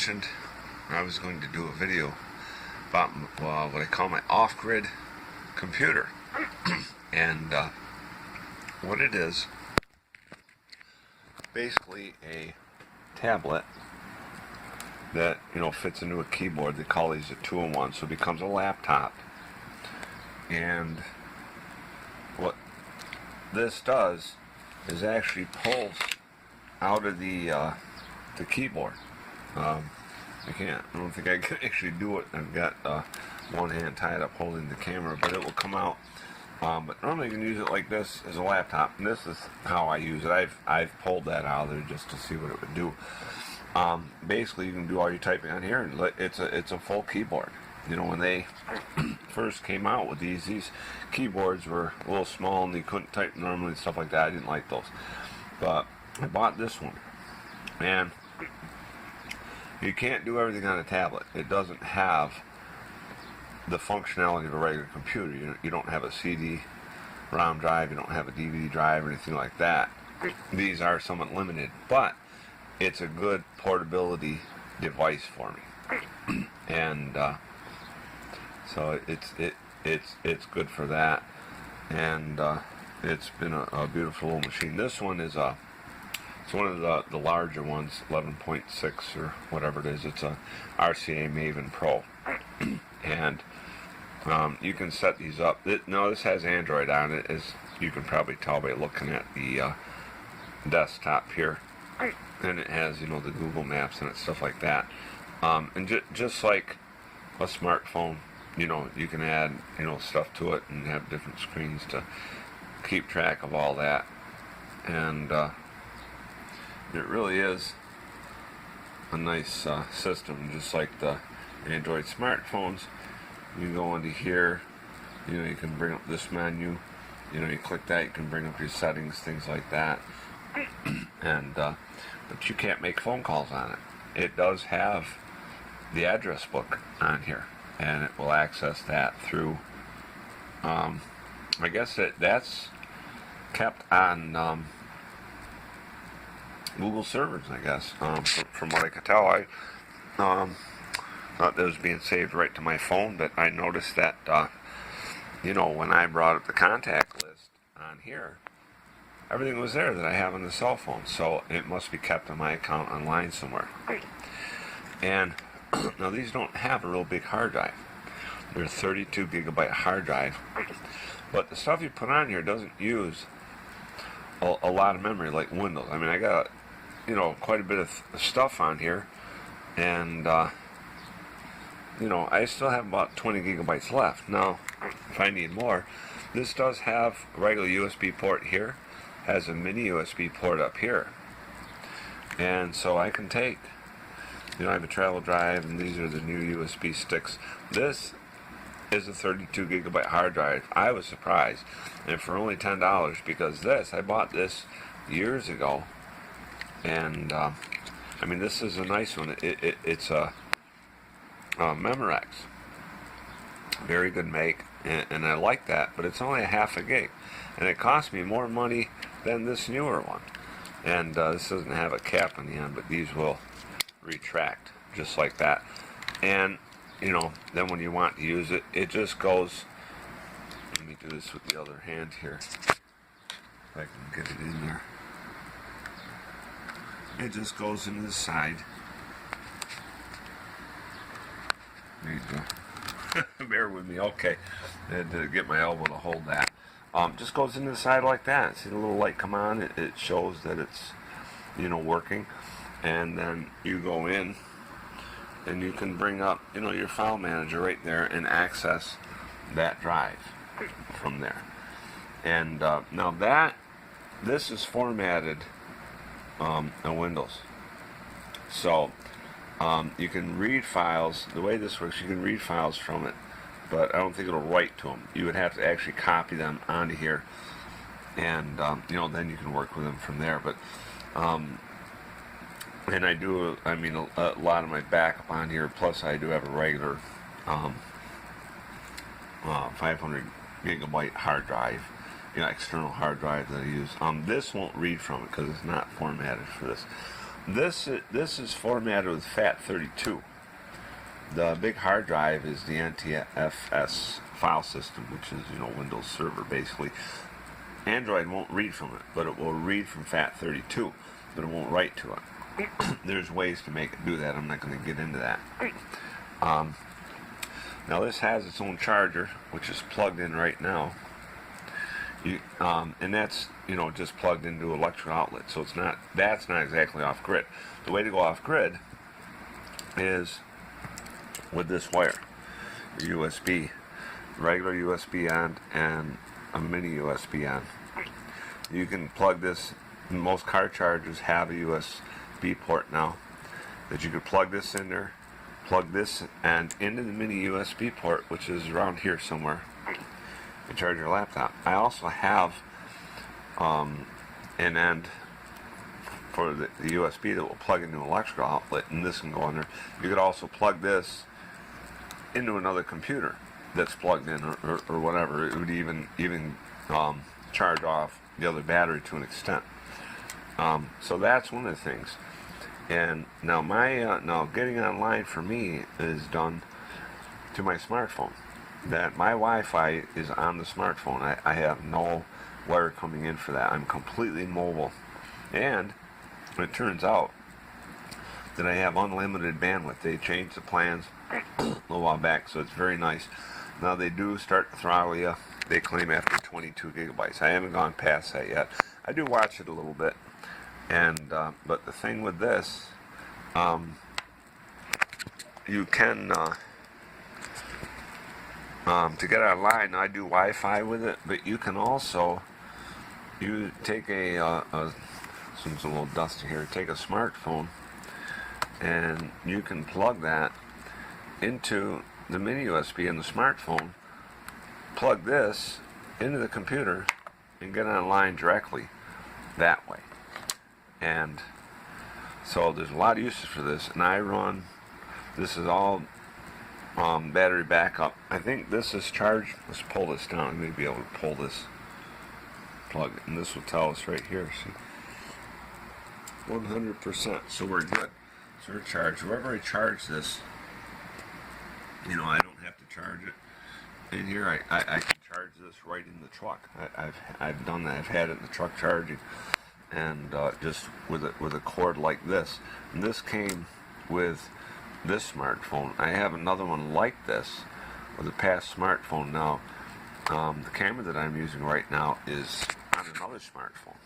mentioned I was going to do a video about what I call my off-grid computer. And what it is, basically a tablet that fits into a keyboard. They call these a 2-in-1, so it becomes a laptop. And what this does is actually pulls out of the keyboard. I don't think I can actually do it. I've got one hand tied up holding the camera, but it will come out. But normally you can use it like this as a laptop, and this is how I use it. I've pulled that out of there just to see what it would do. Basically, you can do all your typing on here, and it's a full keyboard. When they first came out with these keyboards were a little small and you couldn't type normally and stuff like that. I didn't like those, but I bought this one, and you can't do everything on a tablet. It doesn't have the functionality of a regular computer. You don't have a CD-ROM drive, you don't have a DVD drive or anything like that. These are somewhat limited, but it's a good portability device for me, and so it's good for that, and it's been a beautiful little machine. This one is it's one of the larger ones, 11.6 or whatever it is. It's a RCA Maven Pro, and you can set these up. Now this has Android on it, as you can probably tell by looking at the desktop here, and it has the Google Maps and stuff like that. And just like a smartphone, you can add stuff to it and have different screens to keep track of all that, and it really is a nice system, just like the Android smartphones. You go into here, you can bring up this menu, you click that, you can bring up your settings, things like that, and but you can't make phone calls on it. It does have the address book on here, and it will access that through I guess that's kept on Google servers, I guess. From what I could tell, I thought that was being saved right to my phone, but I noticed that when I brought up the contact list on here, everything was there that I have on the cell phone, so it must be kept on my account online somewhere. And now these don't have a real big hard drive. They're a 32 gigabyte hard drive, but the stuff you put on here doesn't use a lot of memory like Windows. I mean, I got quite a bit of stuff on here, and I still have about 20 gigabytes left. Now, if I need more, this does have a regular USB port here, has a mini USB port up here, and so I can take, I have a travel drive, and these are the new USB sticks. This is a 32 gigabyte hard drive. I was surprised, and for only $10, because I bought this years ago, and I mean, this is a nice one. It's a Memorex, very good make, and I like that, but it's only a half a gig, and it cost me more money than this newer one. And this doesn't have a cap on the end, but these will retract just like that. And then when you want to use it, it just goes. Let me do this with the other hand here, if I can get it in there. It just goes into the side. There you go. Bear with me. Okay, I had to get my elbow to hold that. Just goes into the side like that. See the little light come on? It shows that it's working. And then you go in, and you can bring up your file manager right there and access that drive from there. And now this is formatted in Windows, so you can read files. The way this works, you can read files from it, but I don't think it'll write to them. You would have to actually copy them onto here, and then you can work with them from there. But and a lot of my backup on here, plus I do have a regular 500 gigabyte hard drive, external hard drive that I use. This won't read from it because it's not formatted for this. this is formatted with FAT32. The big hard drive is the NTFS file system, which is Windows Server basically. Android won't read from it, but it will read from FAT32, but it won't write to it. There's ways to make it do that. I'm not going to get into that. Now this has its own charger, which is plugged in right now. And that's just plugged into electrical outlet, so that's not exactly off grid. The way to go off grid is with this wire, USB, regular USB on and a mini USB on. You can plug this. Most car chargers have a USB port now that you could plug this in there, plug this and into the mini USB port, which is around here somewhere, and charge your laptop. I also have an end for the USB that will plug into an electrical outlet, and this can go in there. You could also plug this into another computer that's plugged in, or whatever. It would even charge off the other battery to an extent. So that's one of the things. And now now getting online for me is done to my smartphone. That my Wi-Fi is on the smartphone. I have no wire coming in for that. I'm completely mobile, and it turns out that I have unlimited bandwidth. They changed the plans a little while back, so it's very nice. Now they do start to throttle you. They claim after 22 gigabytes. I haven't gone past that yet. I do watch it a little bit, and but the thing with this, you can to get online. I do Wi-Fi with it, but you can also take seems a little dusty here. Take a smartphone, and you can plug that into the mini USB in the smartphone, plug this into the computer, and get online directly that way. And so there's a lot of uses for this, and I run, this is all battery backup. I think this is charged. Let's pull this down. I may be able to pull this plug, and this will tell us right here. See, 100%. So we're good. So we're charged. Wherever I charge this, I don't have to charge it in here. I can charge this right in the truck. I've done that. I've had it in the truck charging, and just with a cord like this. And this came with this smartphone. I have another one like this with a past smartphone now. The camera that I'm using right now is on another smartphone,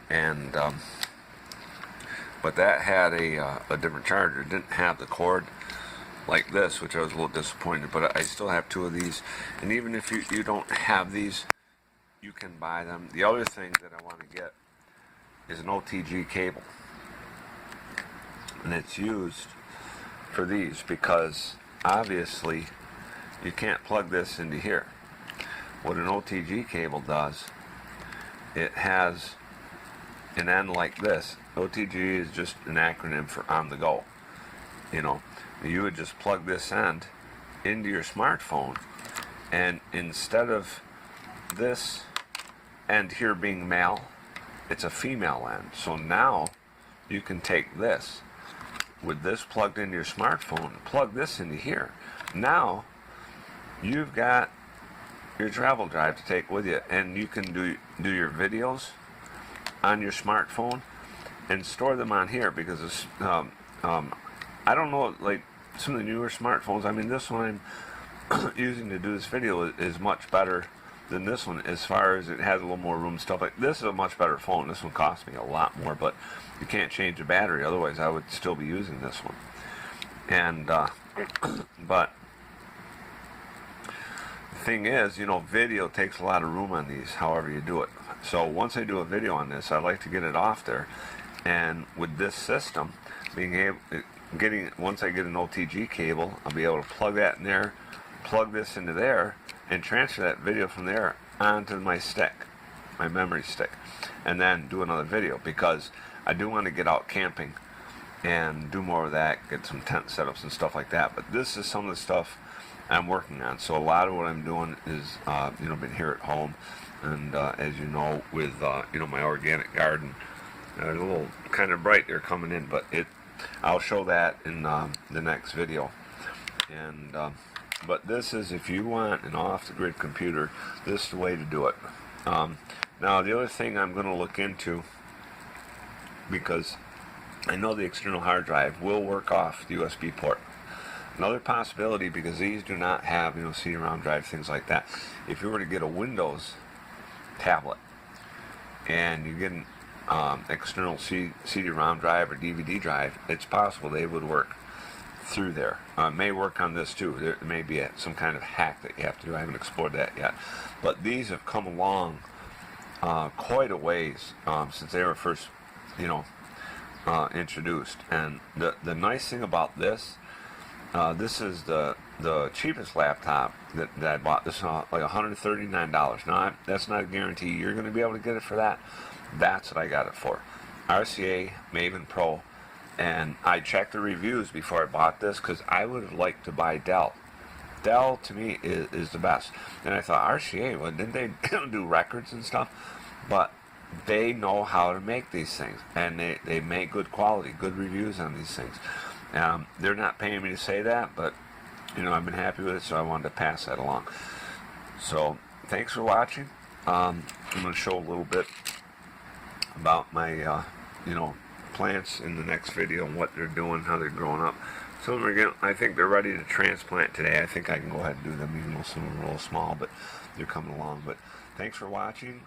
and but that had a different charger. It didn't have the cord like this, which I was a little disappointed, but I still have two of these. And even if you don't have these, you can buy them. The other thing that I want to get is an OTG cable, and it's used for these because obviously you can't plug this into here. What an OTG cable does, it has an end like this. OTG is just an acronym for on the go. You would just plug this end into your smartphone, and instead of this end here being male, it's a female end. So now you can take this with this plugged into your smartphone and plug this into here. Now you've got your travel drive to take with you, and you can do your videos on your smartphone and store them on here, because it's, I don't know, like some of the newer smartphones, I mean this one I'm using to do this video is much better than this one as far as it has a little more room and stuff. Like this is a much better phone. This one cost me a lot more, but you can't change the battery, otherwise I would still be using this one. And but the thing is, video takes a lot of room on these, however you do it. So once I do a video on this, I like to get it off there, and with this system, once I get an OTG cable, I'll be able to plug that in there, plug this into there, and transfer that video from there onto my stick, my memory stick, and then do another video, because I do want to get out camping and do more of that, get some tent setups and stuff like that. But this is some of the stuff I'm working on. So a lot of what I'm doing is, been here at home, and as you know, with my organic garden, They're a little kind of bright. They're coming in, but I'll show that in the next video. And but this is, if you want an off-the-grid computer, this is the way to do it. Now the other thing I'm going to look into, because I know the external hard drive will work off the USB port. Another possibility, because these do not have, CD-ROM drive, things like that. If you were to get a Windows tablet and you get an external CD-ROM drive or DVD drive, it's possible they would work through there. May work on this too. There may be some kind of hack that you have to do. I haven't explored that yet. But these have come along quite a ways since they were first, introduced. And the nice thing about this, this is the cheapest laptop that I bought. This is like $139. Now, that's not a guarantee you're going to be able to get it for that. That's what I got it for. RCA Maven Pro. And I checked the reviews before I bought this, because I would have liked to buy Dell. Dell, to me, is the best. And I thought, RCA, well, didn't they do records and stuff? But they know how to make these things. And they make good quality, good reviews on these things. They're not paying me to say that, but I've been happy with it, so I wanted to pass that along. So thanks for watching. I'm going to show a little bit about my plants in the next video and what they're doing, how they're growing up. Some of them I think they're ready to transplant today. I think I can go ahead and do them, even though some of them are a little small, but they're coming along. But thanks for watching.